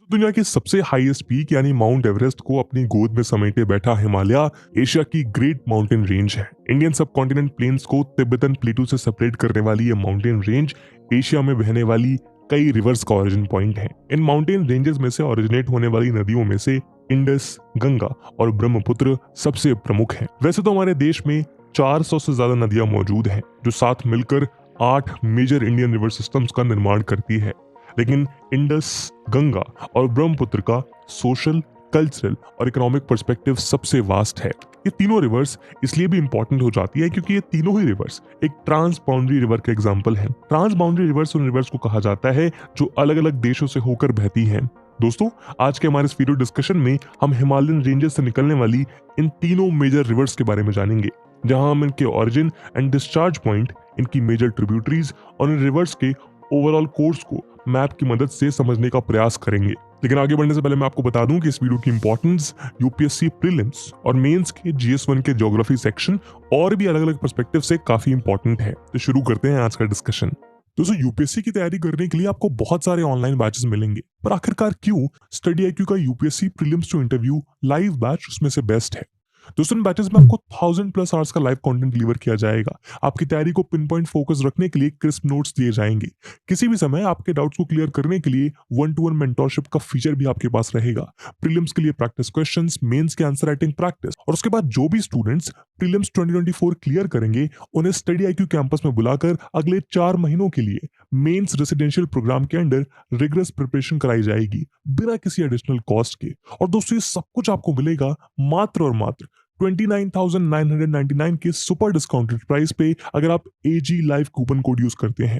दुनिया की सबसे हाईएस्ट पीक यानी माउंट एवरेस्ट को अपनी गोद में समेटे बैठा हिमालय एशिया की ग्रेट माउंटेन रेंज है। इंडियन सब कॉन्टिनेंट प्लेन्स को तिब्बतन प्लेटू से सेपरेट करने वाली ये माउंटेन रेंज एशिया में बहने वाली कई रिवर्स का ओरिजिन पॉइंट है। इन माउंटेन रेंजेस में से ओरिजिनेट होने वाली नदियों में से इंडस, गंगा और ब्रह्मपुत्र सबसे प्रमुख हैं। वैसे तो हमारे देश में 400 से ज्यादा नदियां मौजूद हैं जो साथ मिलकर 8 मेजर इंडियन रिवर सिस्टम्स का निर्माण करती है, लेकिन इंडस, गंगा और ब्रह्मपुत्र का सोशल, कल्चरल और इकोनॉमिक पर्सपेक्टिव सबसे वास्ट है। ये तीनों रिवर्स इसलिए भी इंपॉर्टेंट हो जाती है क्योंकि ये तीनों ही रिवर्स एक ट्रांस बाउंड्री रिवर के एग्जांपल हैं। ट्रांस बाउंड्री रिवर्स उन रिवर्स को कहा जाता है जो अलग अलग देशों से होकर बहती हैं। दोस्तों, आज के हमारे इस वीडियो डिस्कशन में हम हिमालयन रेंजेस से निकलने वाली इन तीनों मेजर रिवर्स के बारे में जानेंगे, जहां हम इनके ओरिजिन एंड डिस्चार्ज पॉइंट, इनकी मेजर ट्रिब्यूटरीज और इन रिवर्स के ओवरऑल कोर्स को मैप की मदद से समझने का प्रयास करेंगे। लेकिन आगे बढ़ने से पहले मैं आपको बता दूं कि इस वीडियो की इंपॉर्टेंस यूपीएससी प्रीलिम्स और मेंस के जीएस1 के ज्योग्राफी सेक्शन और भी अलग अलग पर्सपेक्टिव से काफी इंपॉर्टेंट है। तो शुरू करते हैं आज का डिस्कशन। दोस्तों, यूपीएससी की तैयारी करने के लिए आपको बहुत सारे ऑनलाइन बैचेस मिलेंगे, पर आखिरकार क्यों स्टडी आईक्यू का UPSC prelims to interview live batch उसमें से बेस्ट है? दोस्तों, इन बैचेस में आपको 1000+ आवर्स का लाइव कंटेंट डिलीवर किया जाएगा। आपकी तैयारी को पिन पॉइंट फोकस रखने के लिए क्रिस्प नोट्स दिए जाएंगे। किसी भी समय आपके डाउट्स को क्लियर करने के लिए 1-to-1 मेंटोरशिप का फीचर भी आपके पास रहेगा। प्रीलिम्स के लिए प्रैक्टिस क्वेश्चंस, मेंस के आंसर राइटिंग प्रैक्टिस और उसके बाद जो भी स्टूडेंट्स प्रीलिम्स 2024 क्लियर करेंगे उन्हें स्टडी आईक्यू कैंपस में बुलाकर अगले 4 महीनों के लिए मेंस रेसिडेंशियल प्रोग्राम के अंडर रिगरस प्रिपरेशन कराई जाएगी बिना किसी एडिशनल कॉस्ट के। और दोस्तों, ये सब कुछ आपको मिलेगा मात्र और मात्र 29,999 के सुपर डिस्काउंटेड प्राइस पे अगर आप AG live coupon code use करते हैं।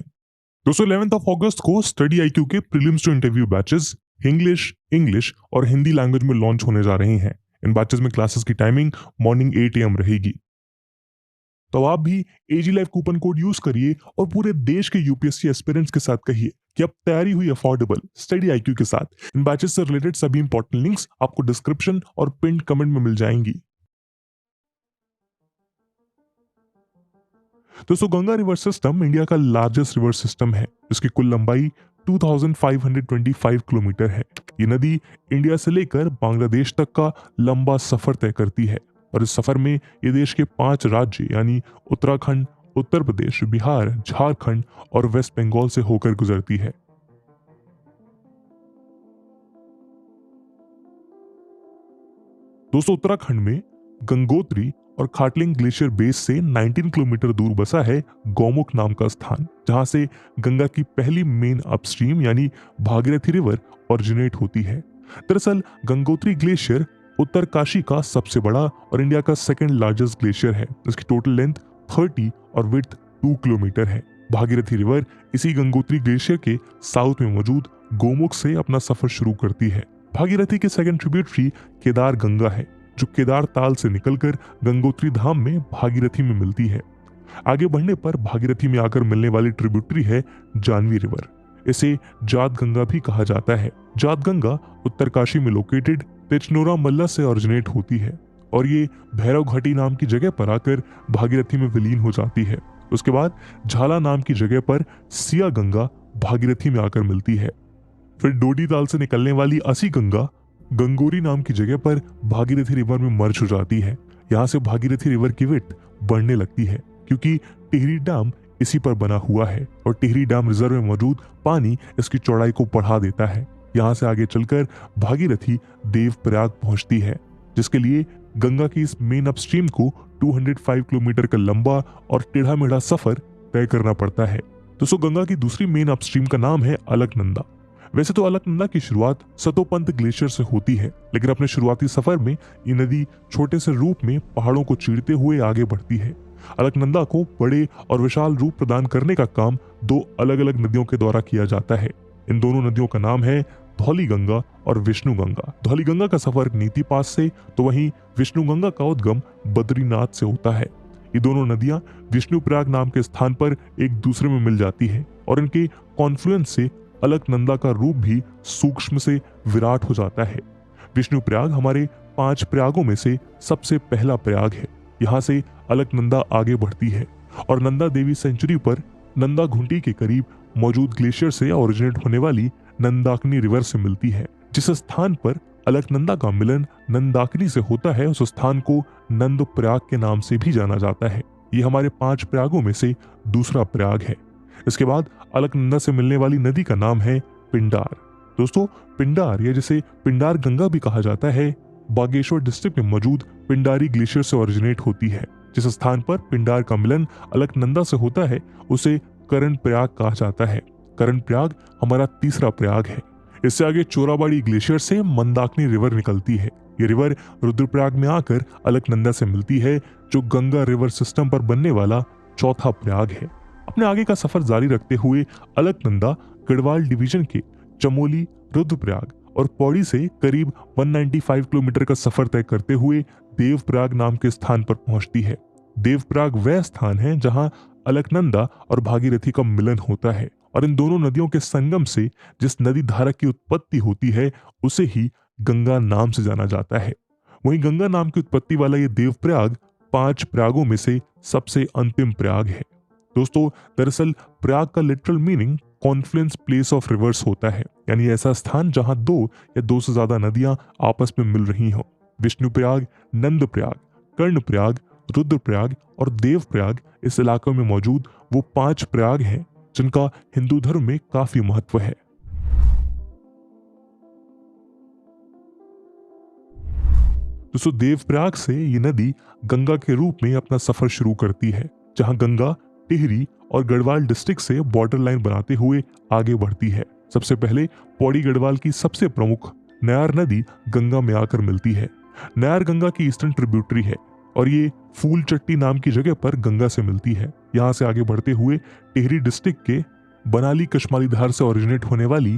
दोस्तों, 11 अगस्त को स्टडी आईक्यू के prelims to interview batches English और हिंदी लैंग्वेज में लॉन्च होने जा रहे हैं। इन बैचेस में क्लासेस की टाइमिंग मॉर्निंग 8 AM रहेगी। तो आप भी AG live coupon code use करिए और पूरे देश के यूपीएससी एस्पिरेंट्स के साथ कहिए कि अब तैयारी हुई अफोर्डेबल स्टडी आईक्यू के साथ। इन बैचेस से रिलेटेड सभी इंपॉर्टेंट लिंक्स आपको डिस्क्रिप्शन और पिन कमेंट में मिल जाएंगी। दोस्तों, गंगा रिवर सिस्टम इंडिया का लार्जेस्ट रिवर सिस्टम है, जिसकी कुल लंबाई 2525 किलोमीटर है। ये नदी इंडिया से लेकर बांग्लादेश तक का लंबा सफर तय करती है और इस सफर में ये देश के 5 राज्य यानी उत्तराखंड, उत्तर प्रदेश, बिहार, झारखंड और वेस्ट बंगाल से होकर गुजरती है। दोस्तों, उत्तराखंड में गंगोत्री और खाटलिंग ग्लेशियर बेस से 19 किलोमीटर दूर बसा है गौमुख नाम का स्थान, जहां से गंगा की पहली मेन अपस्ट्रीम यानी भागीरथी रिवर ओरिजिनेट होती है। दरअसल गंगोत्री ग्लेशियर उत्तरकाशी का सबसे बड़ा और इंडिया का सेकंड लार्जेस्ट ग्लेशियर है, जिसकी टोटल लेंथ 30 और विड्थ 2 किलोमीटर है। भागीरथी रिवर इसी गंगोत्री ग्लेशियर के साउथ में मौजूद गोमुख से अपना सफर शुरू करती है। भागीरथी के सेकंड ट्रिब्यूटरी केदार गंगा है, जो केदार ताल से निकलकर गंगोत्री धाम में भागीरथी में मिलती है। आगे बढ़ने पर भागीरथी में आकर मिलने वाली ट्रिब्यूटरी है जानवी रिवर। इसे जात गंगा भी कहा जाता है। जात गंगा उत्तरकाशी में लोकेटेड पेचनोरा मल्ला से ओरिजिनेट होती है और ये भैरव घाटी नाम की जगह पर आकर भागीरथी में विलीन हो जाती है। उसके बाद झाला नाम की जगह पर सिया गंगा भागीरथी में आकर मिलती है। फिर डोडी ताल से निकलने वाली असी गंगा गंगोरी नाम की जगह पर भागीरथी रिवर में मर्ज हो जाती है। यहाँ से भागीरथी रिवर की विड्थ बढ़ने लगती है क्योंकि टिहरी डैम इसी पर बना हुआ है और टिहरी डैम रिजर्व में मौजूद पानी इसकी चौड़ाई को बढ़ा देता है। यहाँ से आगे चलकर भागीरथी देवप्रयाग पहुंचती है, जिसके लिए गंगा की इस मेन अपस्ट्रीम को 205 किलोमीटर का लंबा और टेढ़ा मेढ़ा सफर तय करना पड़ता है। दोस्तों, गंगा की दूसरी मेन अपस्ट्रीम का नाम है अलकनंदा। वैसे तो अलकनंदा की शुरुआत सतोपंत ग्लेशियर से होती है, लेकिन अपने शुरुआती सफर में ये नदी छोटे से रूप में पहाड़ों को चीरते हुए आगे बढ़ती है। अलकनंदा को बड़े और विशाल रूप प्रदान करने का काम 2 अलग अलग नदियों के द्वारा किया जाता है। इन दोनों नदियों का नाम है धौली गंगा और विष्णु गंगा। धौली गंगा का सफर नीति पास से, तो वहीं विष्णु गंगा का उद्गम बद्रीनाथ से होता है। ये दोनों नदियां विष्णु प्रयाग नाम के स्थान पर एक दूसरे में मिल जाती है और इनके कॉन्फ्लुएंस से अलकनंदा का रूप भी सूक्ष्म से विराट हो जाता है। विष्णु प्रयाग हमारे 5 प्रयागों में से सबसे पहला प्रयाग है। यहाँ से अलकनंदा आगे बढ़ती है और नंदा देवी सेंचुरी पर नंदा घुंटी के करीब मौजूद ग्लेशियर से ओरिजिनेट होने वाली नंदाकिनी रिवर से मिलती है, जिस स्थान पर अलकनंदा का मिलन नंदाकिनी से होता है उस स्थान को नंद प्रयाग के नाम से भी जाना जाता है। ये हमारे 5 प्रयागों में से दूसरा प्रयाग है। इसके बाद अलकनंदा से मिलने वाली नदी का नाम है पिंडार। दोस्तों, पिंडार या जिसे पिंडार गंगा भी कहा जाता है, बागेश्वर डिस्ट्रिक्ट में मौजूद पिंडारी ग्लेशियर से ओरिजिनेट होती है। जिस स्थान पर पिंडार का मिलन अलकनंदा से होता है उसे करण प्रयाग कहा जाता है। करण प्रयाग हमारा तीसरा प्रयाग है। इससे आगे चोराबाड़ी ग्लेशियर से मंदाकिनी रिवर निकलती है। ये रिवर रुद्रप्रयाग में आकर अलकनंदा से मिलती है, जो गंगा रिवर सिस्टम पर बनने वाला चौथा प्रयाग है। अपने आगे का सफर जारी रखते हुए अलकनंदा गढ़वाल डिवीजन के चमोली, रुद्रप्रयाग और पौड़ी से करीब 195 किलोमीटर का सफर तय करते हुए देवप्रयाग नाम के स्थान पर पहुंचती है। देवप्रयाग वह स्थान है जहां अलकनंदा और भागीरथी का मिलन होता है और इन दोनों नदियों के संगम से जिस नदी धारा की उत्पत्ति होती है उसे ही गंगा नाम से जाना जाता है। वहीं गंगा नाम की उत्पत्ति वाला ये देवप्रयाग 5 प्रयागों में से सबसे अंतिम प्रयाग है। दोस्तों, दरअसल प्रयाग का literal meaning Confluence place of reverse होता है, यानी ऐसा स्थान जहां 2 या 2 से ज्यादा नदियां आपस में मिल रही हों। विष्णुप्रयाग, नंदप्रयाग, कर्णप्रयाग, रुद्रप्रयाग और देवप्रयाग इस इलाके में मौजूद वो 5 प्रयाग हैं जिनका हिंदू धर्म में काफी महत्व है। दोस्तों, देवप्रयाग से ये नदी गंगा के रूप में अपना सफर शुरू करती है, जहां गंगा टिहरी और गढ़वाल डिस्ट्रिक्ट से बॉर्डर लाइन बनाते हुए आगे बढ़ती है। सबसे पहले पौड़ी गढ़वाल की सबसे प्रमुख नयार नदी गंगा में आकर मिलती है। नयार गंगा की ईस्टर्न ट्रिब्यूटरी है और ये फूल चट्टी नाम की जगह पर गंगा से मिलती है। यहाँ से आगे बढ़ते हुए टिहरी डिस्ट्रिक्ट के बनाली कश्माली धार से ओरिजिनेट होने वाली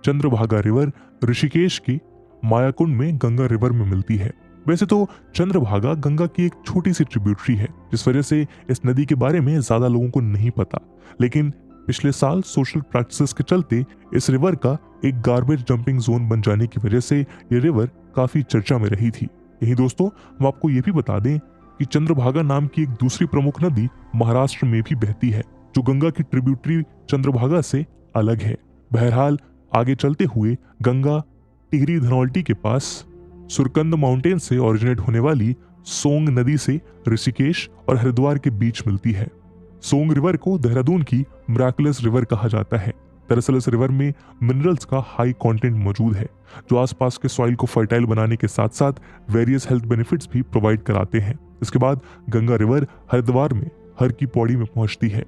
चंद्रभागा रिवर ऋषिकेश की मायाकुंड में गंगा रिवर में मिलती है। वैसे तो चंद्रभागा गंगा की एक छोटी सी ट्रिब्यूटरी है, जिस वजह से इस नदी के बारे में ज्यादा लोगों को नहीं पता, लेकिन पिछले साल सोशल प्रैक्टिसेस के चलते इस रिवर का एक गार्बेज डंपिंग जोन बन जाने की वजह से ये रिवर काफी चर्चा में रही थी। यही दोस्तों, हम आपको ये भी बता दें कि चंद्रभागा नाम की एक दूसरी प्रमुख नदी महाराष्ट्र में भी बहती है, जो गंगा की ट्रिब्यूटरी चंद्रभागा से अलग है। बहरहाल आगे चलते हुए गंगा टिहरी धनौल्टी के पास सुरकंद माउंटेन से ओरिजिनेट होने वाली सोंग नदी से ऋषिकेश और हरिद्वार के बीच मिलती है। सोंग रिवर को देहरादून की मिराकुलस रिवर कहा जाता है। दरअसल इस रिवर में मिनरल्स का हाई कंटेंट मौजूद है, जो आसपास के सॉइल को फर्टाइल बनाने के साथ साथ वेरियस हेल्थ बेनिफिट्स भी प्रोवाइड कराते हैं। इसके बाद गंगा रिवर हरिद्वार में हर की पौड़ी में पहुंचती है।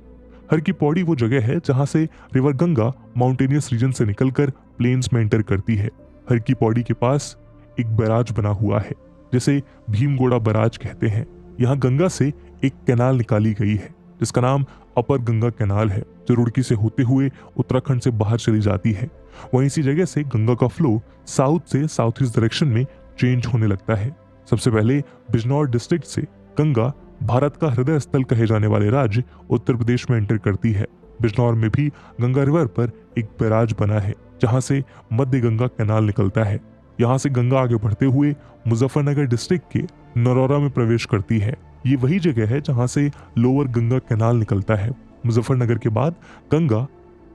हर की पौड़ी वो जगह है जहां से रिवर गंगा माउंटेनियस रीजन से निकलकर प्लेन्स में एंटर करती है। हर की पौड़ी के पास एक बैराज बना हुआ है, जिसे भीमगोड़ा बैराज कहते हैं। यहाँ गंगा से एक कैनाल निकाली गई है जिसका नाम अपर गंगा कैनाल है, जो रुड़की से होते हुए उत्तराखंड से बाहर चली जाती है। वहीं इसी जगह से गंगा का फ्लो साउथ से साउथ ईस्ट डायरेक्शन में चेंज होने लगता है। सबसे पहले बिजनौर डिस्ट्रिक्ट से गंगा भारत का हृदय स्थल कहे जाने वाले राज्य उत्तर प्रदेश में एंटर करती है। बिजनौर में भी गंगा रिवर पर एक बैराज बना है, जहां से मध्य गंगा कैनाल निकलता है। यहाँ से गंगा आगे बढ़ते हुए मुजफ्फरनगर डिस्ट्रिक्ट के नरौरा में प्रवेश करती है। ये वही जगह है जहाँ से लोअर गंगा कैनाल निकलता है। मुजफ्फरनगर के बाद गंगा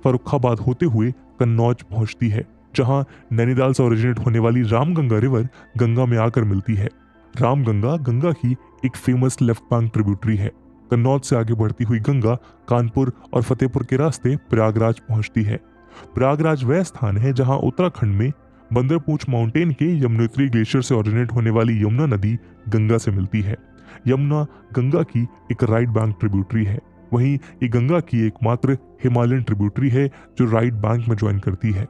फर्रुखाबाद होते हुए कन्नौज पहुंचती है, जहाँ नैनीताल से ओरिजिनेट होने वाली रामगंगा रिवर गंगा में आकर मिलती है। रामगंगा गंगा की एक फेमस लेफ्ट बैंक ट्रिब्यूटरी है। कन्नौज से आगे बढ़ती हुई गंगा कानपुर और फतेहपुर के रास्ते प्रयागराज पहुंचती है। प्रयागराज वह स्थान है जहां उत्तराखंड में बंदरपूंछ माउंटेन के यमुनोत्री ग्लेशियर से ओरिजिनेट होने वाली यमुना नदी गंगा से मिलती है। यमुना गंगा की एक राइट बैंक ट्रिब्यूटरी है। वहीं ये गंगा की एकमात्र हिमालयन ट्रिब्यूटरी है जो राइट बैंक में ज्वाइन करती है।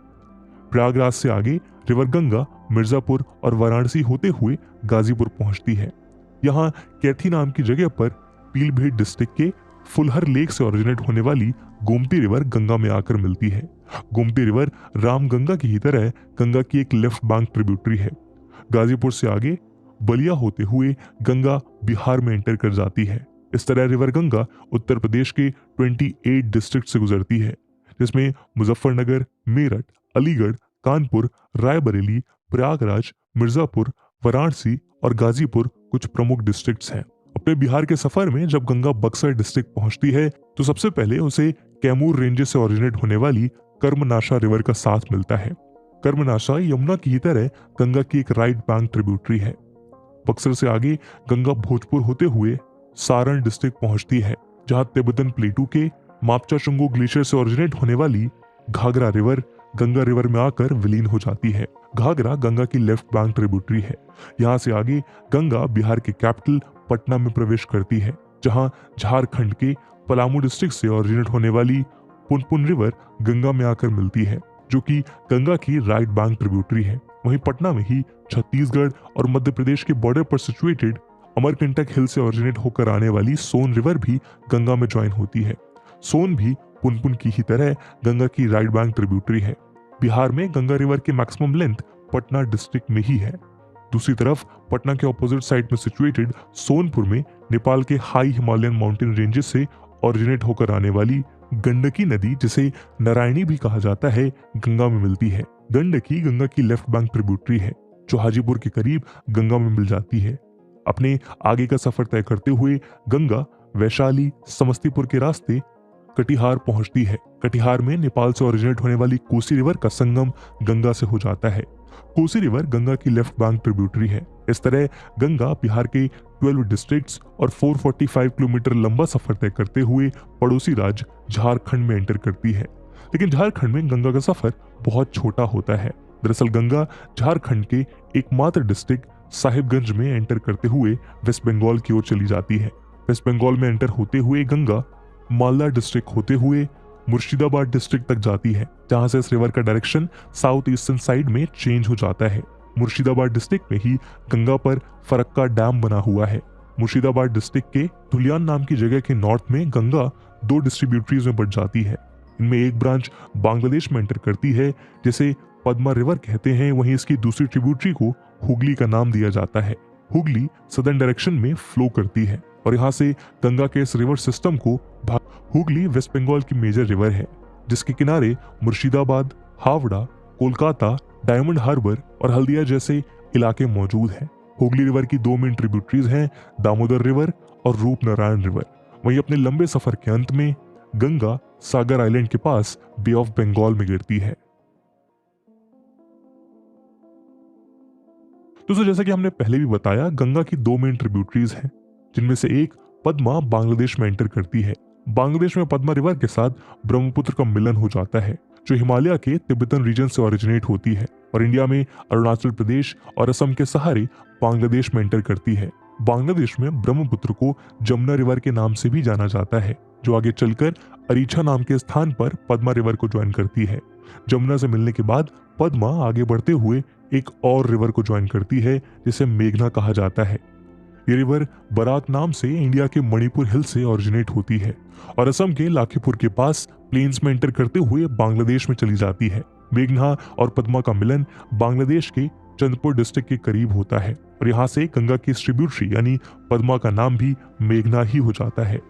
प्रयागराज से आगे रिवर गंगा मिर्जापुर और वाराणसी होते हुए गाजीपुर पहुंचती है। यहाँ कैथी नाम की जगह पर पीलीभीत डिस्ट्रिक्ट के फुलहर लेक से ओरिजिनेट होने वाली गोमती रिवर गंगा में आकर मिलती है। गोमती रिवर रामगंगा की ही तरह गंगा की एक लेफ्ट बैंक ट्रिब्यूटरी है। गाजीपुर से आगे बलिया होते हुए गंगा बिहार में एंटर कर जाती है। इस तरह रिवर गंगा उत्तर प्रदेश के 28 डिस्ट्रिक्ट से गुजरती है, जिसमें मुजफ्फरनगर, मेरठ, अलीगढ़, कानपुर, रायबरेली, प्रयागराज, मिर्जापुर, वाराणसी और गाजीपुर कुछ प्रमुख डिस्ट्रिक्ट्स हैं। अपने बिहार के सफर में जब गंगा बक्सर डिस्ट्रिक्ट पहुंचती है तो सबसे पहले उसे कैमूर रेंजेस से ओरिजिनेट होने वाली कर्मनाशा रिवर का साथ मिलता है। कर्मनाशा यमुना की ही तरह गंगा की एक राइट बैंक ट्रिब्यूटरी है। बक्सर से आगे गंगा भोजपुर होते हुए सारण डिस्ट्रिक्ट पहुंचती है, जहां तिब्बतन प्लेटू के मापचा चुंगो ग्लेशियर से ओरिजिनेट होने वाली घाघरा रिवर गंगा रिवर में आकर विलीन हो जाती है। घाघरा गंगा की लेफ्ट बैंक ट्रिब्यूटरी है। यहाँ से आगे गंगा बिहार के कैपिटल पटना में प्रवेश करती है, जहां झारखंड के पलामू डिस्ट्रिक्ट से ओरिजिनेट होने वाली पुनपुन रिवर गंगा में आकर मिलती है, जो कि गंगा की राइट बैंक ट्रिब्यूटरी है। वहीं पटना में ही छत्तीसगढ़ और मध्य प्रदेश के बॉर्डर पर सिचुएटेड अमरकंटक हिल से ओरिजिनेट होकर आने वाली सोन रिवर भी गंगा में ज्वाइन होती है। सोन भी पुनपुन की ही तरह गंगा की राइट बैंक ट्रिब्यूटरी है। बिहार में गंगा रिवर की मैक्सिमम लेंथ पटना डिस्ट्रिक्ट में ही है। दूसरी तरफ पटना के ऑपोजिट साइड में सिचुएटेड सोनपुर में नेपाल के हाई हिमालयन माउंटेन रेंजेस से ओरिजिनेट होकर आने वाली गंडकी नदी, जिसे नारायणी भी कहा जाता है, गंगा में मिलती है। गंडकी गंगा की लेफ्ट बैंक ट्रिब्यूटरी है, जो हाजीपुर के करीब गंगा में मिल जाती है। अपने आगे का सफर तय करते हुए गंगा वैशाली समस्तीपुर के रास्ते कटिहार पहुंचती है। कटिहार में नेपाल से ओरिजिनेट होने वाली कोसी रिवर का संगम गंगा से हो जाता है। कोसी रिवर गंगा की लेफ्ट बैंक ट्रिब्यूटरी है। इस तरह गंगा बिहार के 12 डिस्ट्रिक्ट्स और 445 किलोमीटर लंबा सफर तय करते हुए पड़ोसी राज्य झारखंड में एंटर करती है। लेकिन झारखंड में गंगा का सफर बहुत छोटा होता है। दरअसल गंगा झारखंड के एकमात्र डिस्ट्रिक्ट साहिबगंज में एंटर करते हुए वेस्ट बंगाल की ओर चली जाती है। वेस्ट बंगाल में एंटर होते हुए गंगा मालदा डिस्ट्रिक्ट होते हुए मुर्शिदाबाद डिस्ट्रिक्ट तक जाती है, जहां से इस रिवर का डायरेक्शन साउथ ईस्टर्न साइड में चेंज हो जाता है। मुर्शिदाबाद डिस्ट्रिक्ट में ही गंगा पर फरक्का डैम बना हुआ है। मुर्शिदाबाद डिस्ट्रिक्ट के धुलियान नाम की जगह के नॉर्थ में गंगा 2 डिस्ट्रीब्यूटरीज में बंट जाती है। इनमें एक ब्रांच बांग्लादेश में एंटर करती है, जिसे पद्मा रिवर कहते हैं। वहीं इसकी दूसरी ट्रिब्यूटरी को हुगली का नाम दिया जाता है। हुगली सदर्न डायरेक्शन में फ्लो करती है और यहाँ से गंगा के इस रिवर सिस्टम को हुगली वेस्ट बंगाल की मेजर रिवर है, जिसके किनारे मुर्शिदाबाद, हावड़ा, कोलकाता, डायमंड हार्बर और हल्दिया जैसे इलाके मौजूद हैं। हुगली रिवर की 2 मेन ट्रिब्यूटरीज हैं, दामोदर रिवर और रूपनारायण रिवर। वहीं अपने लंबे सफर के अंत में गंगा सागर आइलैंड के पास बे ऑफ बंगाल में गिरती है। दोस्तों, जैसा कि हमने पहले भी बताया, गंगा की 2 मेन ट्रिब्यूटरीज हैं, जिनमें से एक पद्मा बांग्लादेश में एंटर करती है। बांग्लादेश में पद्मा रिवर के साथ ब्रह्मपुत्र का मिलन हो जाता है, जो हिमालय के तिब्बतन रीजन से ओरिजिनेट होती है और इंडिया में अरुणाचल प्रदेश और असम के सहारे बांग्लादेश में एंटर करती है। बांग्लादेश में ब्रह्मपुत्र को जमुना रिवर के नाम से भी जाना जाता है, जो आगे चलकर अरीछा नाम के स्थान पर पद्मा रिवर को ज्वाइन करती है। जमुना से मिलने के बाद पद्मा आगे बढ़ते हुए एक और रिवर को ज्वाइन करती है, जिसे मेघना कहा जाता है। ये रिवर बराक नाम से इंडिया के मणिपुर हिल से ओरिजिनेट होती है और असम के लाखीपुर के पास प्लेन्स में एंटर करते हुए बांग्लादेश में चली जाती है। मेघना और पद्मा का मिलन बांग्लादेश के चंद्रपुर डिस्ट्रिक्ट के करीब होता है और यहाँ से गंगा की ट्रिब्यूटरी यानी पद्मा का नाम भी मेघना ही हो जाता है।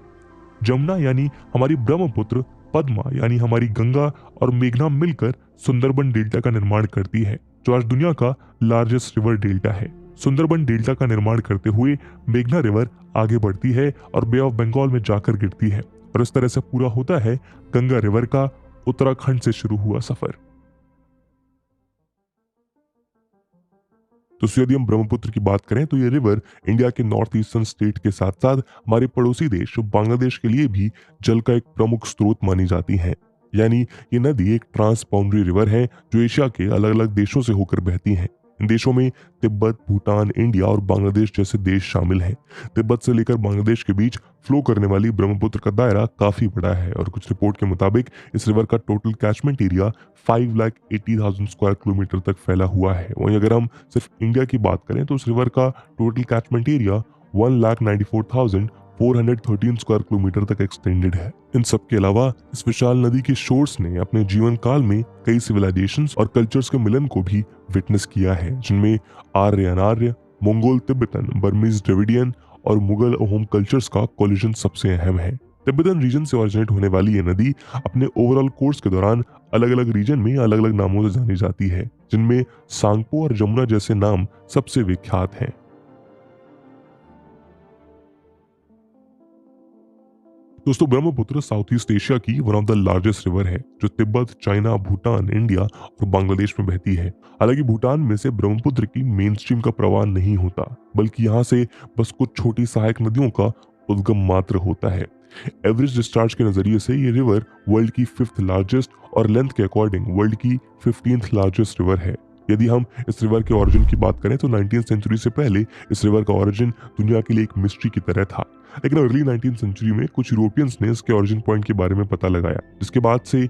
जमुना यानी हमारी ब्रह्मपुत्र, पद्मा यानी हमारी गंगा और मेघना मिलकर सुंदरबन डेल्टा का निर्माण करती है, जो आज दुनिया का लार्जेस्ट रिवर डेल्टा है। सुंदरबन डेल्टा का निर्माण करते हुए मेघना रिवर आगे बढ़ती है और बे ऑफ बंगाल में जाकर गिरती है और इस तरह से पूरा होता है गंगा रिवर का उत्तराखंड से शुरू हुआ सफर। तो यदि हम ब्रह्मपुत्र की बात करें तो ये रिवर इंडिया के नॉर्थ ईस्टर्न स्टेट के साथ साथ हमारे पड़ोसी देश बांग्लादेश के लिए भी जल का एक प्रमुख स्रोत मानी जाती है। यानी ये नदी एक ट्रांस बाउंड्री रिवर है, जो एशिया के अलग अलग देशों से होकर बहती है। इन देशों में तिब्बत, भूटान, इंडिया और बांग्लादेश जैसे देश शामिल हैं। तिब्बत से लेकर बांग्लादेश के बीच फ्लो करने वाली ब्रह्मपुत्र का दायरा काफी बड़ा है और कुछ रिपोर्ट के मुताबिक इस रिवर का total catchment area 5,80,000 square kilometre तक फैला हुआ है। वहीं अगर हम सिर्फ इंडिया की बात करें तो इस रिवर का total catchment area 1,94,413 square kilometre तक एक्सटेंडेड है। इन सब के अलावा इस विशाल नदी के शोर्स ने अपने जीवन काल में कई सिविलाइजेशंस और कल्चर्स के मिलन को भी विटनेस किया है, जिनमें आर्य अनार्य, मंगोल तिब्बतन, बर्मीज द्रविडियन और मुगल अहोम कल्चर्स का कोलिजन सबसे अहम है। तिब्बतन रीजन से ओरिजिनेट होने वाली ये नदी अपने ओवरऑल कोर्स के दौरान अलग अलग रीजन में अलग अलग नामों से जानी जाती है, जिनमें सांगपो और जमुना जैसे नाम सबसे विख्यात हैं। दोस्तों ब्रह्मपुत्र साउथ ईस्ट एशिया की one of the largest river है जो तिब्बत, चाइना, भूटान, इंडिया और बांग्लादेश में बहती है। हालांकि भूटान में से ब्रह्मपुत्र की मेन स्ट्रीम का प्रवाह नहीं होता, बल्कि यहाँ से बस कुछ छोटी सहायक नदियों का उद्गम मात्र होता है। एवरेज डिस्चार्ज के नजरिए से ये रिवर वर्ल्ड की 5th लार्जेस्ट और लेंथ के अकॉर्डिंग वर्ल्ड की 15th लार्जेस्ट रिवर है। यदि हम इस रिवर के ओरिजिन की बात करें तो 19th सेंचुरी से पहले इस रिवर का ओरिजिन दुनिया के लिए एक मिस्ट्री की तरह था, लेकिन अर्ली 19th सेंचुरी में कुछ यूरोपियंस ने इसके ओरिजिन पॉइंट के बारे में पता लगाया, जिसके बाद से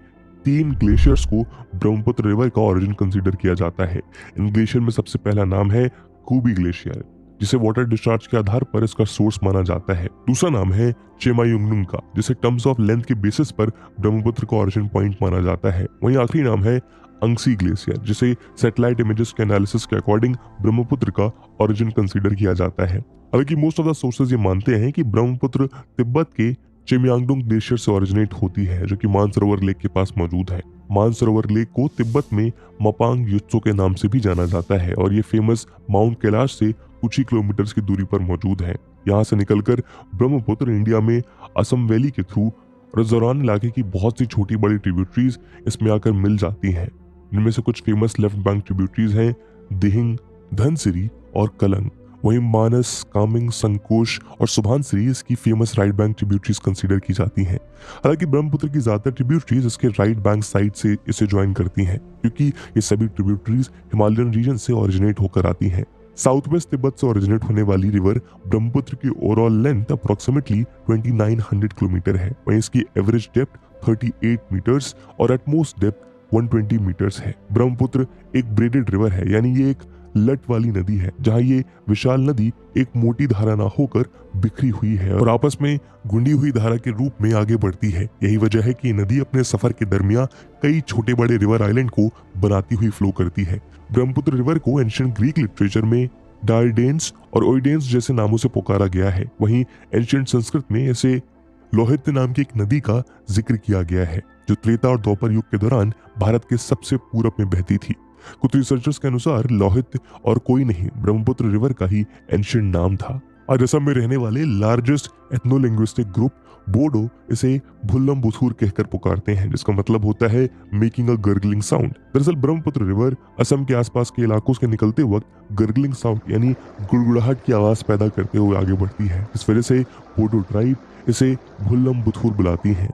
3 ग्लेशियर्स को ब्रह्मपुत्र रिवर का ओरिजिन कंसीडर किया जाता है। इन ग्लेशियर में सबसे पहला नाम है खूबी ग्लेशियर, जिसे वाटर डिस्चार्ज के आधार पर इसका सोर्स माना जाता है। दूसरा नाम है चेमायुंगनुंग का, जिसे टर्म्स ऑफ लेंथ के बेसिस पर ब्रह्मपुत्र का ओरिजिन पॉइंट माना जाता है। वहीं आखिरी नाम है अंगसी ग्लेशियर, जिसे सैटेलाइट इमेजेस के एनालिसिस के अकॉर्डिंग ब्रह्मपुत्र का ओरिजिन कंसीडर किया जाता है। हालांकि मोस्ट ऑफ द सोर्सेज ये मानते हैं कि ब्रह्मपुत्र तिब्बत के चेमयांगडुंग ग्लेशियर से ओरिजिनेट होती है, जो कि मानसरोवर लेक के पास मौजूद है। मानसरोवर लेक को तिब्बत में मपांग युत्सो के नाम से भी जाना जाता है और ये फेमस माउंट कैलाश से कुछ ही किलोमीटर्स की दूरी पर मौजूद है। यहाँ से निकलकर ब्रह्मपुत्र इंडिया में असम वैली के थ्रू और जोरान इलाके की बहुत सी छोटी बड़ी ट्रिब्यूटरीज इसमें आकर मिल जाती हैं। इनमें से कुछ फेमस लेफ्ट बैंक ट्रिब्यूटरीज हैं दिहिंग, धनसिरी और कलंग। वहीं मानस, कामिंग, संकोश और सुभानसिरी इसकी famous right bank tributaries consider की जाती हैं। हालांकि ब्रह्मपुत्र की ज्यादातर ट्रिब्यूटरीज इसके राइट बैंक साइड से इसे ज्वाइन करती हैं, क्योंकि ये सभी ट्रिब्यूटरीज हिमालयन रीजन से ओरिजिनेट होकर आती हैं। साउथ वेस्ट तिब्बत से ओरिजिनेट होने वाली रिवर ब्रह्मपुत्र की ओवरऑल लेंथ अप्रोक्सीमेटली 2900 किलोमीटर है। वहीं इसकी एवरेज डेप्थ 38 मीटर्स और एटमोस्ट डेप्थ 120 मीटर्स है। ब्रह्मपुत्र एक ब्रेडेड रिवर है, यानी ये एक लट वाली नदी है, जहां ये विशाल नदी एक मोटी धारा ना होकर बिखरी हुई है और आपस में गुंडी हुई धारा के रूप में आगे बढ़ती है। यही वजह है कि ये नदी अपने सफर के दरमियान कई छोटे बड़े रिवर आइलैंड को बनाती हुई फ्लो करती है। ब्रह्मपुत्र रिवर को एंशिएंट ग्रीक लिटरेचर में डायडेंस और ओइडेंस जैसे नामों से पुकारा गया है। वहीं एंशिएंट संस्कृत में इसे लोहित्य नाम की एक नदी का जिक्र किया गया है, जो त्रेता और द्वापर युग के दौरान भारत के सबसे पूरब में बहती थी। कुछ रिसर्चर्स के अनुसार लोहित और कोई नहीं, ब्रह्मपुत्र रिवर का ही एंशिएंट नाम था। आज असम में रहने वाले लार्जेस्ट एथनोलिंग्विस्टिक ग्रुप बोडो इसे भुल्लम बुथुर कहकर पुकारते हैं, जिसका मतलब होता है मेकिंग अ गर्गलिंग साउंड। दरअसल ब्रह्मपुत्र रिवर असम के आसपास के इलाकों से निकलते वक्त गर्गलिंग साउंड यानी गुड़गुड़ाहट की आवाज पैदा करते हुए आगे बढ़ती है। इस वजह से बोडो ट्राइब इसे भुल्लम बुथुर बुलाती है।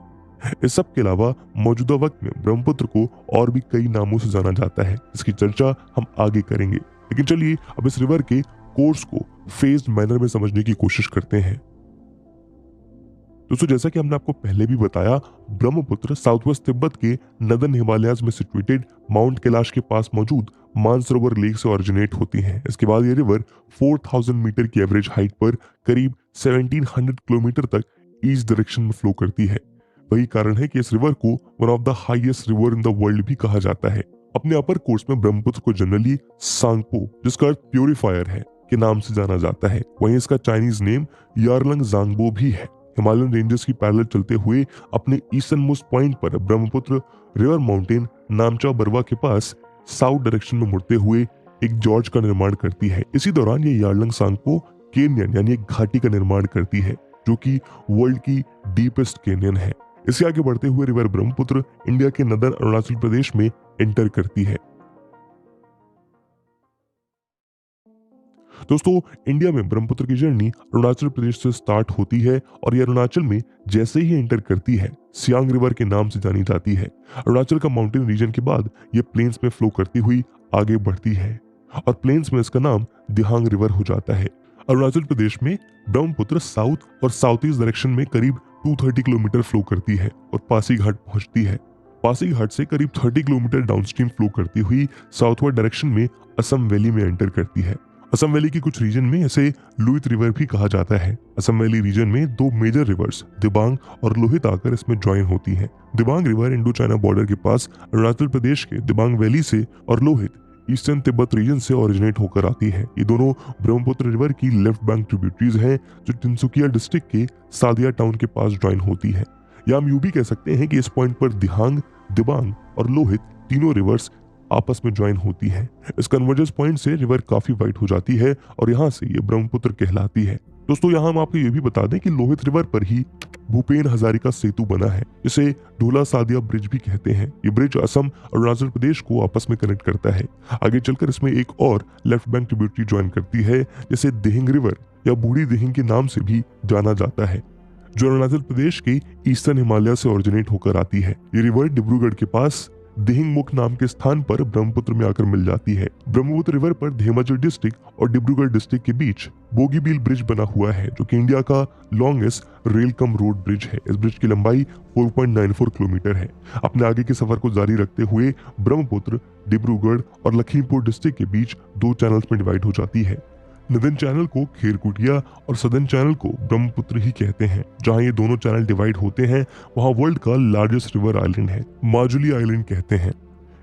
इस सब के अलावा मौजूदा वक्त में ब्रह्मपुत्र को और भी कई नामों से जाना जाता है, इसकी चर्चा हम आगे करेंगे। लेकिन चलिए अब इस रिवर के कोर्स को फेज्ड मैनर में समझने की कोशिश करते हैं। दोस्तों, जैसा कि हमने आपको पहले भी बताया, ब्रह्मपुत्र साउथ वेस्ट तिब्बत के नदन हिमालयाज में सिचुएटेड माउंट कैलाश के पास मौजूद मानसरोवर लेक से ओरिजिनेट होती है। इसके बाद ये रिवर 4000 मीटर की एवरेज हाइट पर करीब 1700 किलोमीटर तक ईस्ट डायरेक्शन में फ्लो करती है। वही कारण है कि इस रिवर को one of the highest river in the world भी कहा जाता है। अपने अपर कोर्स में ब्रह्मपुत्र को जनरली सांगपो, जिसका अर्थ प्योरीफायर है, के नाम से जाना जाता है। वहीं इसका चाइनीज नेम यारलंग जांगबो भी है। हिमालयन रेंजेस की पैरेलल चलते हुए अपने ईस्टर्न मोस्ट पॉइंट पर ब्रह्मपुत्र रिवर माउंटेन नामचा बरवा के पास साउथ डायरेक्शन में मुड़ते हुए एक जॉर्ज का निर्माण करती है। इसी दौरान ये यारलंग सांगपो केनियन यानी एक घाटी का निर्माण करती है, जो कि वर्ल्ड की डीपेस्ट केनियन है। इससे आगे बढ़ते हुए रिवर ब्रह्मपुत्र इंडिया के नदन अरुणाचल प्रदेश में एंटर करती है। दोस्तों, इंडिया में ब्रह्मपुत्र की जर्नी अरुणाचल प्रदेश से स्टार्ट होती है और ये अरुणाचल में जैसे ही एंटर करती है सियांग रिवर के नाम से जानी जाती है। अरुणाचल का माउंटेन रीजन के बाद ये प्लेन्स में फ्लो करती हुई आगे बढ़ती है और प्लेन्स में इसका नाम दिहांग रिवर हो जाता है। अरुणाचल प्रदेश में ब्रह्मपुत्र साउथ और साउथ ईस्ट डायरेक्शन में करीब 230 किलोमीटर फ्लो करती है और पासीघाट पहुंचती है। पासीघाट से करीब 30 किलोमीटर डाउनस्ट्रीम फ्लो करती हुई साउथवर्ड डायरेक्शन में असम वैली में एंटर करती है। असम वैली की कुछ रीजन में इसे लुइत रिवर भी कहा जाता है। असम वैली रीजन में 2 मेजर रिवर्स दिबांग और लोहित आकर इसमें ज्वाइन होती हैं। Dibang river Indo China border के पास अरुणाचल प्रदेश के दिबांग वैली से और लोहित ईस्टर्न तिब्बत रीजन से ओरिजिनेट होकर आती है। ये दोनों ब्रह्मपुत्र रिवर की लेफ्ट बैंक ट्रिब्यूटरीज हैं, जो तिनसुकिया डिस्ट्रिक्ट के सादिया टाउन के पास ज्वाइन होती है। या हम यूं भी कह सकते हैं कि इस पॉइंट पर दिहांग, दिबांग और लोहित तीनों रिवर्स आपस में ज्वाइन होती है। इस कन्वर्जेंस पॉइंट से रिवर काफी वाइड हो जाती है और यहाँ से ये ब्रह्मपुत्र कहलाती है। दोस्तों यहाँ हम आपको ये भी बता दें कि लोहित रिवर पर ही भूपेन हजारिका सेतु बना है, जिसे ढोला सादिया ब्रिज भी कहते हैं। ये ब्रिज असम और अरुणाचल प्रदेश को आपस में कनेक्ट करता है। आगे चलकर इसमें एक और लेफ्ट बैंक ट्रिब्यूटरी ज्वाइन करती है, जिसे दिहिंग रिवर या बूढ़ी दिहिंग के नाम से भी जाना जाता है, जो अरुणाचल प्रदेश के ईस्टर्न हिमालय से ओरिजिनेट होकर आती है। ये रिवर डिब्रूगढ़ के पास दिहिंग मुख नाम के स्थान पर ब्रह्मपुत्र में आकर मिल जाती है। ब्रह्मपुत्र रिवर पर धेमाजी डिस्ट्रिक्ट और डिब्रूगढ़ डिस्ट्रिक्ट के बीच बोगीबील ब्रिज बना हुआ है, जो कि इंडिया का longest rail cum road bridge है। इस ब्रिज की लंबाई 4.94 किलोमीटर है। अपने आगे के सफर को जारी रखते हुए ब्रह्मपुत्र डिब्रूगढ़ और लखीमपुर डिस्ट्रिक्ट के बीच 2 चैनल्स में डिवाइड हो जाती है। नदन चैनल को खेरकुटिया और सदन चैनल को ब्रह्मपुत्र ही कहते हैं। जहां ये दोनों चैनल डिवाइड होते हैं, वहां वर्ल्ड का लार्जेस्ट रिवर आइलैंड है, माजुली आइलैंड कहते हैं।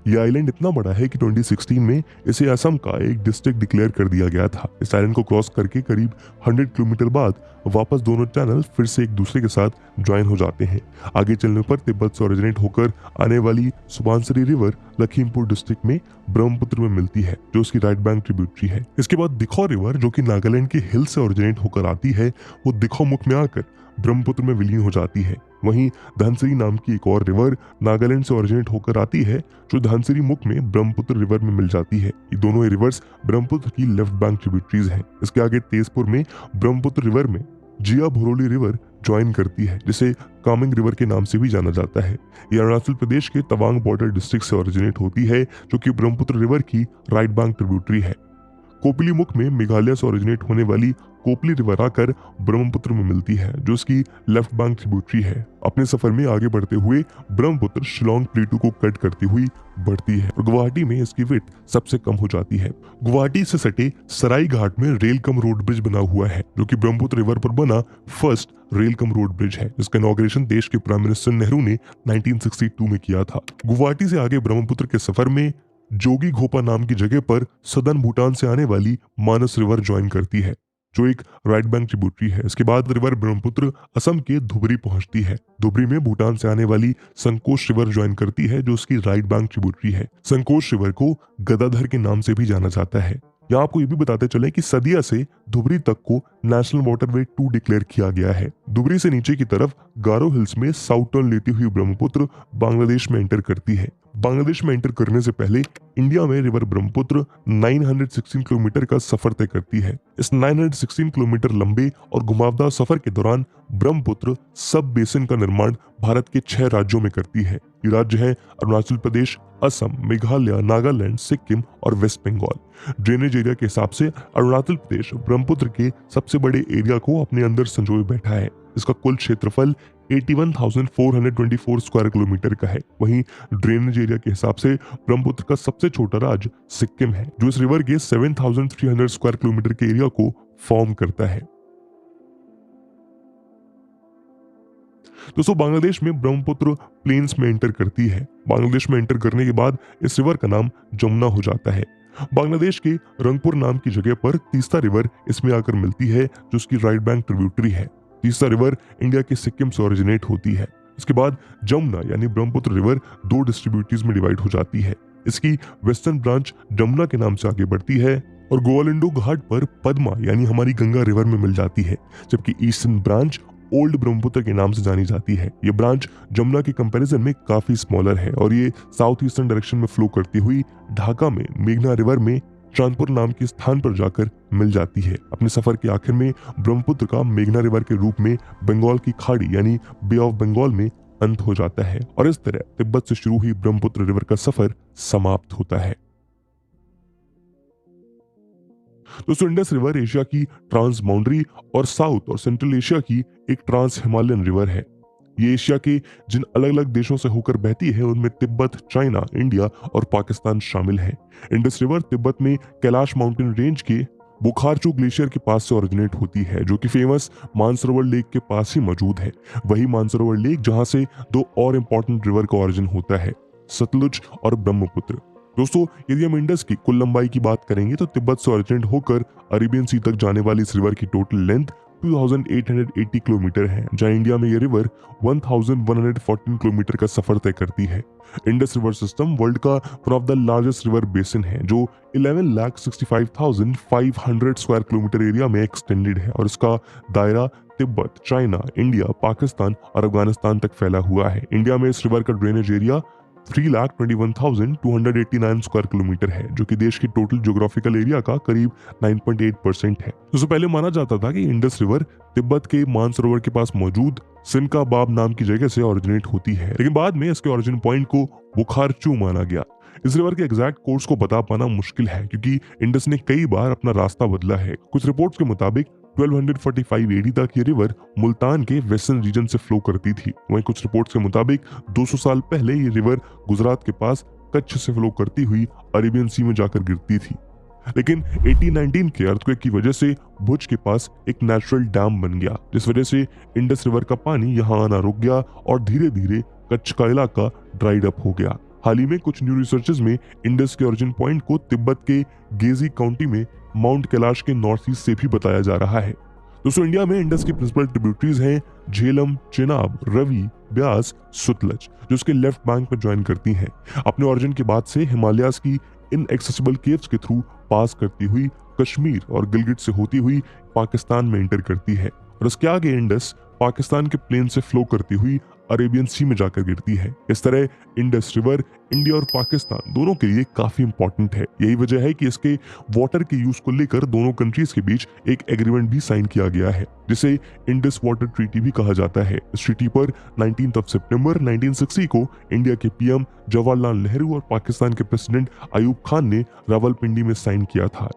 ये आइलैंड इतना बड़ा है कि 2016 में इसे असम का एक डिस्ट्रिक्ट डिक्लेयर कर दिया गया था। इस आइलैंड को क्रॉस करके करीब 100 किलोमीटर बाद वापस दोनों चैनल फिर से एक दूसरे के साथ ज्वाइन हो जाते हैं। आगे चलने पर तिब्बत से ओरिजिनेट होकर आने वाली सुबानसिरी रिवर लखीमपुर डिस्ट्रिक्ट में ब्रह्मपुत्र में मिलती है, जो उसकी राइट बैंक ट्रिब्यूटरी है। इसके बाद दिखौ रिवर, जो कि नागालैंड के हिल से ओरिजिनेट होकर आती है, वो दिखौ मुख में आकर ब्रह्मपुत्र में विलीन हो जाती है। वहीं धनसिरी नाम की एक और रिवर नागालैंड से ओरिजिनेट होकर आती है, जो धनसिरी मुख में ब्रह्मपुत्र रिवर में मिल जाती है। ये दोनों ही रिवर्स ब्रह्मपुत्र की लेफ्ट बैंक ट्रिब्यूटरीज हैं। इसके आगे तेजपुर में ब्रह्मपुत्र रिवर में जिया भोरोली रिवर ज्वाइन करती है, जिसे कामेंग रिवर के नाम से भी जाना जाता है। ये अरुणाचल प्रदेश के तवांग बॉर्डर डिस्ट्रिक्ट से ओरिजिनेट होती है, जो कि ब्रह्मपुत्र रिवर की राइट बैंक ट्रिब्यूटरी है। कोपली मुख में मेघालय से ओरिजिनेट होने वाली कोपली रिवर आकर ब्रह्मपुत्र में मिलती है, जो उसकी लेफ्ट बैंक ट्रिब्यूटरी है। अपने सफर में आगे बढ़ते हुए ब्रह्मपुत्र शिलोंग प्लेटू को कट करती हुई बढ़ती है और गुवाहाटी में इसकी विड्थ सबसे कम हो जाती है। गुवाहाटी से सटे सराई घाट में रेल कम रोड ब्रिज बना हुआ है, जो कि ब्रह्मपुत्र रिवर पर बना first rail cum road bridge है, जिसका इनॉग्रेशन देश के प्राइम मिनिस्टर नेहरू ने 1962 में किया था। गुवाहाटी से आगे ब्रह्मपुत्र के सफर में जोगी घोपा नाम की जगह पर सदन भूटान से आने वाली मानस रिवर ज्वाइन करती है, जो एक राइट बैंक ट्रिब्यूटरी है। इसके बाद रिवर ब्रह्मपुत्र असम के धुबरी पहुंचती है। धुबरी में भूटान से आने वाली संकोश रिवर ज्वाइन करती है, जो उसकी राइट बैंक ट्रिब्यूटरी है। संकोश रिवर को गदाधर के नाम से भी जाना जाता है। यहाँ आपको ये भी बताते चले कि सदिया से धुबरी तक को नेशनल वाटरवे 2 डिक्लेयर किया गया है। धुबरी से नीचे की तरफ गारो हिल्स में साउथ टर्न लेती हुई ब्रह्मपुत्र बांग्लादेश में एंटर करती है। बांग्लादेश में एंटर करने से पहले इंडिया में रिवर ब्रह्मपुत्र 916 किलोमीटर का सफर तय करती है। इस 916 किलोमीटर लंबे और घुमावदार सफर के दौरान ब्रह्मपुत्र सब बेसिन का निर्माण भारत के 6 राज्यों में करती है। ये राज्य हैं अरुणाचल प्रदेश, असम, मेघालय, नागालैंड, सिक्किम और वेस्ट बंगाल। ड्रेनेज एरिया के हिसाब से अरुणाचल प्रदेश ब्रह्मपुत्र के सबसे बड़े एरिया को अपने अंदर संजोए बैठा है। इसका कुल क्षेत्रफल 81,424 स्क्वायर किलोमीटर का है। वहीं ड्रेनेज एरिया के हिसाब से ब्रह्मपुत्र का सबसे छोटा राज्य सिक्किम है, जो इस रिवर के 7,300 स्क्वायर किलोमीटर के एरिया को फॉर्म करता है। दोस्तों बांग्लादेश में ब्रह्मपुत्र प्लेन्स में एंटर करती है। बांग्लादेश में एंटर करने के बाद इस रिवर का नाम जमुना हो जाता है। बांग्लादेश के रंगपुर नाम की जगह पर तीस्ता रिवर इसमें आकर मिलती है, जो उसकी राइट बैंक ट्रिब्यूटरी है। तीस्ता रिवर इंडिया के सिक्किम से ओरिजिनेट होती है। इसके बाद जमुना यानी ब्रह्मपुत्र रिवर 2 डिस्ट्रीब्यूटरीज में डिवाइड हो जाती है। इसकी वेस्टर्न ब्रांच जमुना के नाम से आगे बढ़ती है और गोवालिंडो घाट पर पद्मा यानी हमारी गंगा रिवर में मिल जाती है, जबकि ईस्टर्न ब्रांच ओल्ड ब्रह्मपुत्र के नाम से जानी जाती है। ये ब्रांच जमुना के कंपैरिजन में काफी स्मॉलर है और ये साउथ ईस्टर्न डायरेक्शन में फ्लो करती हुई ढाका में मेघना रिवर में चांदपुर नाम के स्थान पर जाकर मिल जाती है। अपने सफर के आखिर में ब्रह्मपुत्र का मेघना रिवर के रूप में बंगाल की खाड़ी यानी बे ऑफ बंगाल में अंत हो जाता है और इस तरह तिब्बत से शुरू हुई ब्रह्मपुत्र रिवर का सफर समाप्त होता है। दोस्तों इंडस रिवर एशिया की ट्रांस बाउंड्री और साउथ और सेंट्रल एशिया की एक ट्रांस हिमालयन रिवर है। ये एशिया के जिन अलग अलग देशों से होकर बहती है उनमें तिब्बत, चाइना, इंडिया और पाकिस्तान शामिल है। इंडस रिवर तिब्बत में कैलाश माउंटेन रेंज के बुखारचू ग्लेशियर के पास से ओरिजिनेट होती है, जो कि फेमस मानसरोवर लेक के पास ही मौजूद है। वही मानसरोवर लेक जहां से 2 और इंपॉर्टेंट रिवर का ओरिजिन होता है, सतलुज और ब्रह्मपुत्र। दोस्तों यदि हम इंडस की कुल लंबाई की बात करेंगे तो तिब्बत से ओरिजिनेट होकर अरेबियन सी तक जाने वाली इस रिवर की टोटल लेंथ 2880 किलोमीटर है, जहां इंडिया में ये रिवर 1114 किलोमीटर का सफर तय करती है। इंडस रिवर सिस्टम वर्ल्ड का one of the largest river basin है, जो 11,65,500 स्क्वायर किलोमीटर एरिया में एक्सटेंडेड है और इसका दायरा तिब्बत, चाइना, इंडिया, पाकिस्तान और अफगानिस्तान तक फैला हुआ है। इंडिया में इस रिवर का ड्रेनेज एरिया 3,21,289 स्क्वायर किलोमीटर है, जो कि देश की टोटल ज्योग्राफिकल एरिया का करीब 9.8% है। दोस्तों, पहले माना जाता था कि इंडस रिवर तिब्बत के मानसरोवर के पास मौजूद सिनका बाब नाम की जगह से ओरिजिनेट होती है, लेकिन बाद में इसके ओरिजिन पॉइंट को बुखारचू माना गया। इस रिवर के एग्जैक्ट कोर्स को बता पाना मुश्किल है, क्योंकि इंडस ने कई बार अपना रास्ता बदला है। कुछ रिपोर्ट्स के मुताबिक 1245 एडी तक ये रिवर मुल्तान के वेस्टर्न रीजन से फ्लो करती थी। वहीं कुछ रिपोर्ट्स के मुताबिक 200 साल पहले ये रिवर गुजरात के पास कच्छ से फ्लो करती हुई अरेबियन सी में जाकर गिरती थी, लेकिन 1819 के अर्थक्वेक की वजह से भुज के पास एक नेचुरल डैम बन गया, जिस वजह से इंडस रिवर का पानी यहाँ आना रुक गया और धीरे धीरे कच्छ का इलाका ड्राइड अप हो गया। हाल ही में कुछ न्यू रिसर्चेस में इंडस के ओरिजिन पॉइंट को तिब्बत के गेजी काउंटी में माउंट कैलाश के नॉर्थ ईस्ट से भी बताया जा रहा है। दोस्तों, इंडिया में इंडस की प्रिंसिपल ट्रिब्यूटरीज हैं झेलम, चेनाब, रवि, ब्यास, सुतलज, जो उसके लेफ्ट बैंक में ज्वाइन करती हैं। अपने ओरिजिन के बाद से हिमालयाज की इनएक्सेसिबल केव्स के थ्रू पास करती हुई कश्मीर और गिलगिट से होती हुई पाकिस्तान में एंटर करती है और उसके आगे इंडस पाकिस्तान के प्लेन से फ्लो करती हुई अरेबियन सी में जाकर गिरती है। इस तरह इंडस रिवर इंडिया और पाकिस्तान दोनों के लिए काफी इंपॉर्टेंट है। यही वजह है कि इसके वाटर के यूज को लेकर दोनों कंट्रीज के बीच एक एग्रीमेंट भी साइन किया गया है, जिसे इंडस वाटर ट्रीटी भी कहा जाता है। इस ट्रीटी पर 19 सितंबर 1960 को इंडिया के पीएम जवाहरलाल नेहरू और पाकिस्तान के प्रेसिडेंट अयूब खान ने रावलपिंडी में साइन किया था।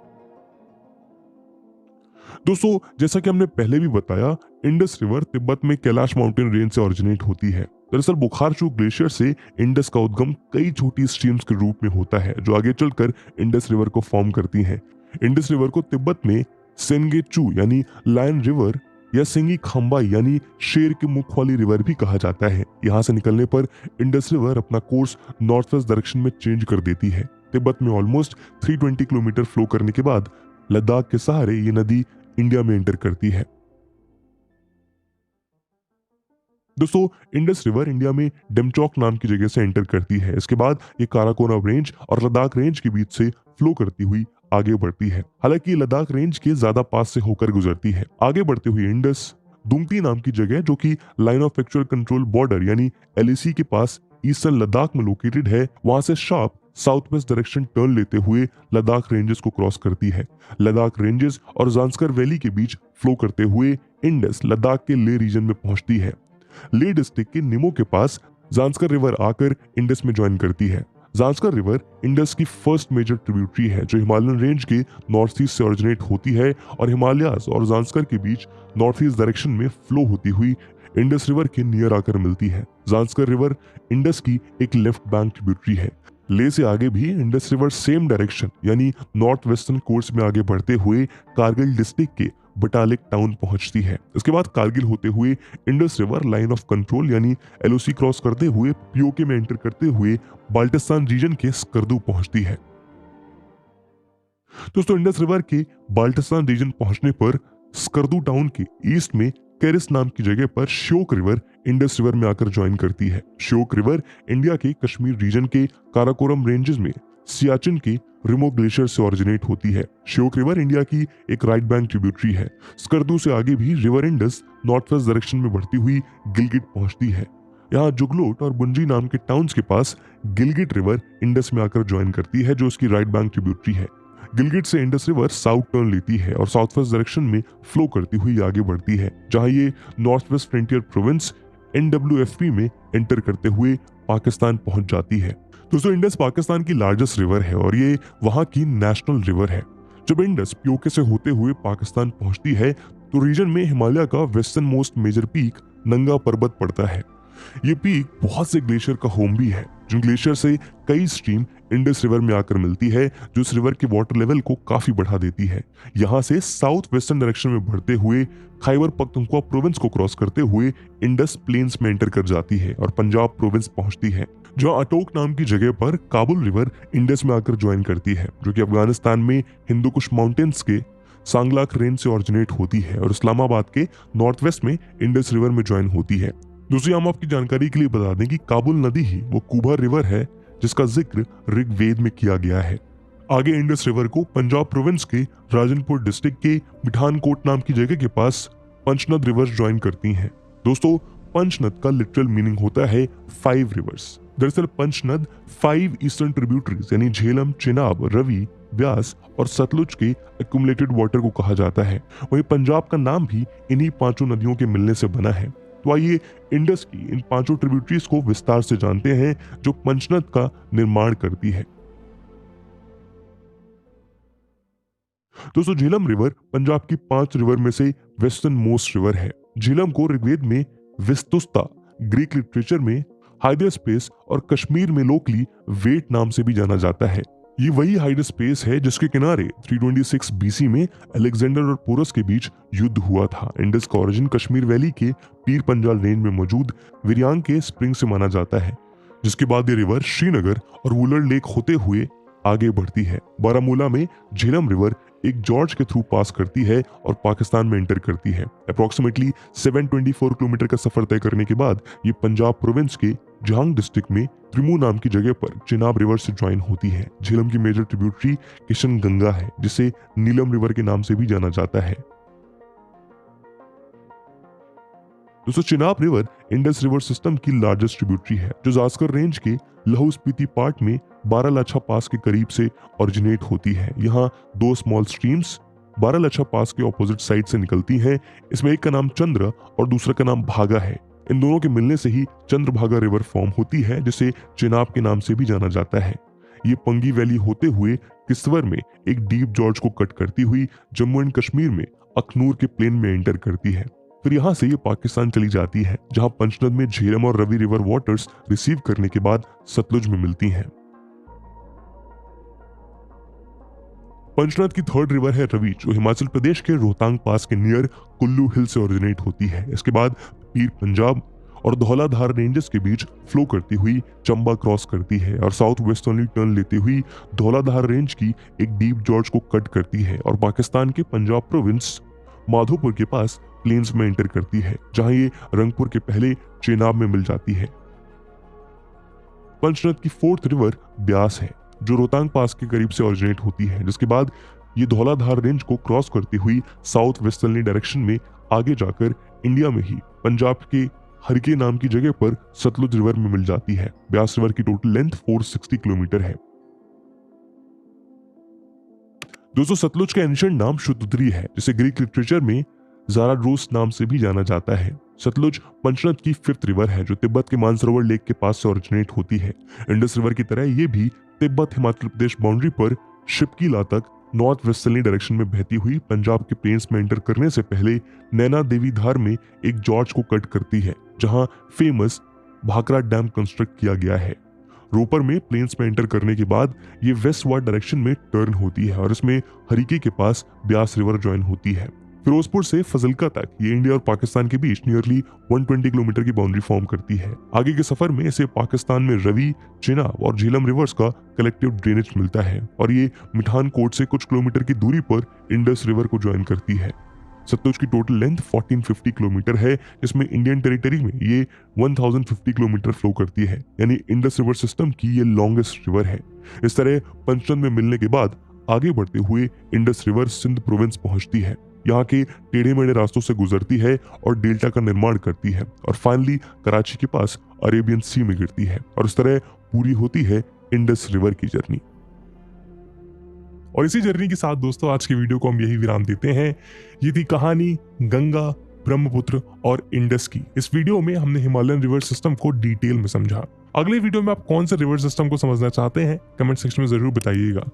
दोस्तों, जैसा कि हमने पहले भी बताया, इंडस रिवर तिब्बत में कैलाश माउंटेन रेंज से ओरिजिनेट होती है। दरअसल बुखारचू ग्लेशियर से इंडस का उद्गम कई छोटी स्ट्रीम्स के रूप में होता है, जो आगे चलकर इंडस रिवर को फॉर्म करती हैं। इंडस रिवर को तिब्बत में सेंगेचू यानी लायन रिवर या सिंगी खाम्बाई यानी शेर के मुख वाली रिवर भी कहा जाता है। यहाँ से निकलने पर इंडस रिवर अपना कोर्स नॉर्थ वेस्ट डायरेक्शन में चेंज कर देती है। तिब्बत में ऑलमोस्ट 320 किलोमीटर फ्लो करने के बाद लद्दाख के सहारे ये नदी इंडिया में एंटर करती है। दोस्तों, इंडस रिवर इंडिया में डेमचौक नाम की जगह से एंटर करती है। इसके बाद ये काराकोरम रेंज और लद्दाख रेंज के बीच से फ्लो करती हुई आगे बढ़ती है। हालांकि लद्दाख रेंज के ज्यादा पास से होकर गुजरती है। आगे बढ़ते हुए इंडस दुमती नाम की जगह, जो कि line of actual control border यानी एलएसी के पास ईस्टर्न लद्दाख में लोकेटेड है, वहां से sharp south west direction turn लेते हुए लद्दाख रेंजेस को क्रॉस करती है। लद्दाख रेंजेस और जांस्कर वैली के बीच फ्लो करते हुए इंडस लद्दाख के ले रीजन में पहुंचती है। ले डिस्ट्रिक्ट के निमो के पास जांस्कर रिवर आकर इंडस में ज्वाइन करती है। जांस्कर रिवर इंडस की फर्स्ट मेजर ट्रिब्यूटरी है, जो हिमालयन रेंज के नॉर्थ ईस्ट से ओरिजिनेट होती है और हिमालयाज और जांस्कर के बीच नॉर्थ ईस्ट डायरेक्शन में फ्लो होती हुई इंडस रिवर के नियर आकर मिलती है। जांस्कर रिवर इंडस की एक लेफ्ट बैंक ट्रिब्यूटरी है। ले से आगे भी इंडस रिवर सेम डायरेक्शन यानी नॉर्थ वेस्टर्न कोर्स में आगे बढ़ते हुए कारगिल डिस्ट्रिक्ट के बटालिक टाउन पहुंचती है। इसके बाद कारगिल होते हुए Indus river line of control यानी एलओसी क्रॉस करते हुए पीओके में एंटर करते हुए बाल्टिस्तान रीजन के स्कर्दू पहुंचती है। दोस्तों, इंडस रिवर के बाल्टिस्तान रीजन पहुंचने पर स्कर्दू टाउन के ईस्ट में कैरिस नाम की जगह पर श्योक रिवर इंडस रिवर में आकर ज्वाइन करती है। श्योक रिवर इंडिया के कश्मीर रीजन के काराकोरम रेंजेस में सियाचिन के रिमो ग्लेशियर से ओरिजिनेट होती है। श्योक रिवर इंडिया की एक राइट बैंक ट्रिब्यूटरी है। स्कर्दू से आगे भी river Indus north west direction में बढ़ती हुई गिलगिट पहुंचती है। यहाँ जुगलोट और बुंजी नाम के टाउन्स के पास गिलगिट रिवर इंडस में आकर ज्वाइन करती है, जो उसकी राइट बैंक ट्रिब्यूटरी है। गिलगिट से इंडस रिवर साउथ टर्न लेती है और साउथ वेस्ट डायरेक्शन में फ्लो करती हुई आगे बढ़ती है, जहां ये north west frontier province NWFP में एंटर करते हुए पाकिस्तान पहुंच जाती है। दोस्तों, इंडस पाकिस्तान की लार्जेस्ट रिवर है और ये वहां की नेशनल रिवर है। जब इंडस पीओके से होते हुए पाकिस्तान पहुंचती है तो रीजन में हिमालय का वेस्टर्न मोस्ट मेजर पीक नंगा पर्वत पड़ता है। ये पीक बहुत से ग्लेशियर का होम भी है, जिन ग्लेशियर से कई स्ट्रीम इंडस रिवर में आकर मिलती है, जो इस रिवर के वाटर लेवल को काफी बढ़ा देती है। यहाँ से साउथ वेस्टर्न डायरेक्शन में बढ़ते हुए खैबर पख्तूनख्वा प्रोविंस को क्रॉस करते हुए इंडस प्लेन्स में एंटर कर जाती है और पंजाब प्रोविंस पहुंचती है, जहाँ अटोक नाम की जगह पर काबुल रिवर इंडस में आकर ज्वाइन करती है, जो कि अफगानिस्तान में हिंदू कुश माउंटेन्स के सांगलाक रेंज से ऑरिजिनेट होती है और इस्लामाबाद के नॉर्थ वेस्ट में इंडस रिवर में ज्वाइन होती है। दूसरी हम आपकी जानकारी के लिए बता दें कि काबुल नदी ही वो कुबा रिवर है जिसका जिक्र ऋग्वेद में किया गया है। आगे इंडस रिवर को पंजाब प्रोविंस के राजनपुर डिस्ट्रिक्ट के मिठानकोट नाम की जगह के पास पंचनद रिवर्स ज्वाइन करती हैं। दोस्तों, पंचनद का लिटरल मीनिंग होता है 5 रिवर्स। दरअसल पंचनद 5 ईस्टर्न ट्रिब्यूटरीज यानी झेलम, चिनाब, रवि, ब्यास और सतलुज के एक्यूमुलेटेड वाटर को कहा जाता है। वहीं पंजाब का नाम भी इन्हीं 5 नदियों के मिलने से बना है। तो आइए इंडस की इन 5 ट्रिब्यूटरीज को विस्तार से जानते हैं जो पंचनद का निर्माण करती है। दोस्तों, झेलम रिवर पंजाब की 5 रिवर में से वेस्टर्न मोस्ट रिवर है। झेलम को ऋग्वेद में विस्तुस्ता, ग्रीक लिटरेचर में हाइड्रोस्पेस और कश्मीर में लोकली वेट नाम से भी जाना जाता है। ये वही हाइड्रोस्पेस है जिसके किनारे 326 बीसी में अलेक्जेंडर और पोरस के बीच युद्ध हुआ था। इंडस का ओरिजिन कश्मीर वैली के पीर पंजाल रेंज में मौजूद विरियांग के स्प्रिंग से माना जाता है, जिसके बाद ये रिवर श्रीनगर और वुलर लेक होते हुए आगे बढ़ती है। बारामूला में झेलम रिवर एक जॉर्ज के थ्रू पास करती है और पाकिस्तान में एंटर करती है। अप्रोक्सीमेटली 724 किलोमीटर का सफर तय करने के बाद ये पंजाब प्रोविंस के जहांग डिस्ट्रिक्ट में त्रिमू नाम की जगह पर चिनाब रिवर से ज्वाइन होती है। झेलम की मेजर ट्रिब्यूटरी किशन गंगा है, जिसे नीलम रिवर के नाम से भी जाना जाता है। दोस्तों, Chenab river Indus river system की लार्जेस्ट ट्रिब्यूटरी है जो जास्कर रेंज के लाहौल स्पीति पार्ट में बारालाचा पास के करीब से ओरिजिनेट होती है। यहाँ 2 स्मॉल स्ट्रीम्स बारालाचा पास के ऑपोजिट साइड से निकलती हैं। इसमें एक का नाम चंद्र और दूसरा का नाम भागा है। इन दोनों के मिलने से ही चंद्रभागा रिवर फॉर्म होती है, जिसे चिनाब के नाम से भी जाना जाता है। ये पंगी वैली होते हुए किश्तवर में एक डीप जॉर्ज को कट करती हुई जम्मू एंड कश्मीर में अखनूर के प्लेन में एंटर करती है। फिर यहाँ से ये पाकिस्तान चली जाती है, जहां पंचनद में झेलम और रवि रिवर वाटर्स रिसीव करने के बाद सतलुज में मिलती हैं। पंचनद की 3rd रिवर है रवि, जो हिमाचल प्रदेश के रोहतांग पास के नियर कुल्लू हिल से ओरिजिनेट होती है। इसके बाद पीर पंजाब और धौलाधार रेंजेस के बीच फ्लो करती हुई चंबा क्रॉस करती है और साउथ वेस्टर्नली टर्न लेते हुई धौलाधार रेंज की एक डीप जॉर्ज को कट करती है और पाकिस्तान के पंजाब प्रोविंस माधोपुर के पास प्लेन्स में एंटर करती है, जहां ये रंगपुर के पहले चेनाब में मिल जाती है। पंचनद की 4th रिवर ब्यास है, जो रोहतांग पास के करीब से ओरिजिनेट होती है, जिसके बाद ये धौलाधार रेंज को क्रॉस करती हुई साउथ वेस्टर्नली डायरेक्शन में आगे जाकर इंडिया में ही पंजाब के हरके नाम की जगह पर सतलुज रिवर में मिल जाती है। ब्यास रिवर की टोटल लेंथ 460 किलोमीटर है। दोस्तों, सतलुज का एंशिएंट नाम शुद्धुद्री है, जिसे ग्रीक लिटरेचर में ज़ाराड्रोस नाम से भी जाना जाता है। सतलुज पंचनद की 5th रिवर है, जो तिब्बत के मानसरोवर लेक के पास से ओरिजिनेट होती है। इंडस रिवर की तरह ये भी तिब्बत हिमाचल प्रदेश बाउंड्री पर शिपकीला तक नॉर्थ वेस्टर्ली डायरेक्शन में बहती हुई पंजाब के प्लेन्स में एंटर करने से पहले नैना देवी धार में एक जॉर्ज को कट करती है, जहां फेमस भाखरा डैम कंस्ट्रक्ट किया गया है। रोपर में प्लेन्स में एंटर करने के बाद ये वेस्टवर्ड डायरेक्शन में टर्न होती है और इसमें हरीके के पास ब्यास रिवर ज्वाइन होती है। फिरोजपुर से फजलका तक ये इंडिया और पाकिस्तान के बीच नियरली 120 किलोमीटर की बाउंड्री फॉर्म करती है। आगे के सफर में इसे पाकिस्तान में रवि, चिनाब और झेलम रिवर्स का कलेक्टिव ड्रेनेज मिलता है और ये मिठानकोट से कुछ किलोमीटर की दूरी पर इंडस रिवर को ज्वाइन करती है। सतलुज की टोटल लेंथ 1450 किलोमीटर है, जिसमें इंडियन टेरिटरी में ये 1050 किलोमीटर फ्लो करती है, यानी इंडस रिवर सिस्टम की ये लॉन्गेस्ट रिवर है। इस तरह पंचनद में मिलने के बाद आगे बढ़ते हुए इंडस रिवर सिंध प्रोविंस पहुंचती है, यहाँ के टेढ़े मेढ़े रास्तों से गुजरती है और डेल्टा का निर्माण करती है और फाइनली कराची के पास अरेबियन सी में गिरती है और इस तरह पूरी होती है इंडस रिवर की जर्नी। और इसी जर्नी के साथ दोस्तों आज की वीडियो को हम यही विराम देते हैं। ये थी कहानी गंगा, ब्रह्मपुत्र और इंडस की। इस वीडियो में हमने हिमालयन रिवर सिस्टम को डिटेल में समझा। अगले वीडियो में आप कौन से रिवर सिस्टम को समझना चाहते हैं कमेंट सेक्शन में जरूर बताइएगा।